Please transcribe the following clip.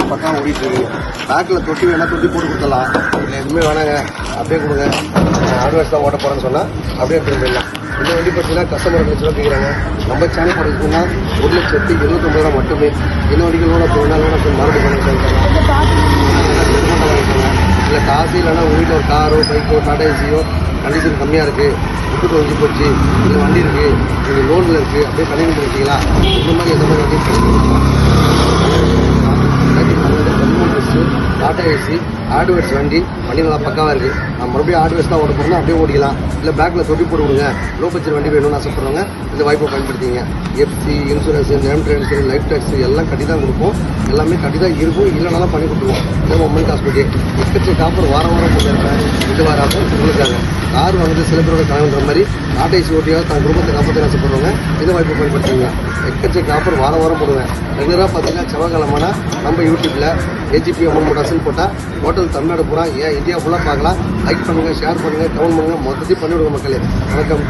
வண்டி பக்கம் ஓடிட்டு இருக்கு. பேக்கில் தொட்டி வேணால் தொட்டி போட்டு கொடுத்துடலாம், இல்லை எதுவுமே வேணாங்க அப்படியே கொடுங்க, அட்வான்ஸ் தான் ஓட்ட போகிறேன்னு சொன்னால் அப்படியே எடுத்துகிட்டு போயிடலாம். இந்த வண்டி பார்த்தீங்கன்னா கஸ்டமர் லட்சம் கேட்குறாங்க. நம்ம சேனல் பார்த்தீங்கன்னா 1,79,000 மட்டுமே. இந்த வண்டிகள் லோன் மறுபடியும் வாங்கிக்கலாம். இல்லை காசு இல்லைன்னா உங்கள் வீட்டில் ஒரு காரோ பைக்கோ டாடா ஏசியோ கண்டிஷன் கம்மியாக இருக்குது, விட்டு ஒழிஞ்சு போச்சு, இந்த வண்டி இருக்குது, நீங்கள் லோனில் இருக்குது, அப்படியே கண்டிப்பாக வச்சிங்களா, இந்த மாதிரி எந்த மாதிரி வண்டி டாடா ஏசி ஆட்வேர்ட்ஸ் வண்டி நல்லா பக்காவாக இருக்குது. நான் மறுபடியும் ஆட்வேர்ட்ஸ் தான் ஓட போகிறோம், அப்படியே ஓடிக்கலாம். இல்லை பேக்கில் தொட்டி போட்டு விடுங்க, லோ பட்ஜெட் வண்டி வேணும்னு ஆசைப்படுறவங்க இந்த வாய்ப்பை பயன்படுத்திங்க. FC insurance name transfer life tax எல்லாம் கட்டி தான் கொடுப்போம், எல்லாமே கட்டி தான் இருக்கும், இல்லைனாலும் பண்ணி கொடுத்துருவோம். இதே மொமெண்ட் ஹாஸ்பிட்டல் எக்கச்சக்க ஆஃபர் வாரம் போட்டுருக்காங்க. இந்த வார ஆஃபர் சொல்லியிருக்காங்க. கார் வாங்குறது சில பேரோட கனவுன்ற மாதிரி டாடா ஏசி ஓட்டியாக தன் குடும்பத்தை காப்பாற்ற ஆசைப்படுறவங்க இந்த வாய்ப்பை பயன்படுத்திங்க. எக்கச்சக்க ஆஃபர் வாரம் போடுவேன். ரெகுலராக பார்த்தீங்கன்னா செவ்வாய்க்கிழமைனா நம்ம யூடியூப்பில் ஏஜிபி அமௌண்ட் மோட்டார்ஸ்னு போட்டால் ஹோட்டல் தமிழ்நாடு பூரா ஏன் இந்தியா ஃபுல்லாக பார்க்கலாம். லைக் பண்ணுங்கள், ஷேர் பண்ணுங்கள், கமெண்ட் பண்ணுங்கள், மொத்தத்தையும் பண்ணிவிடுங்க மக்களே. வணக்கம்.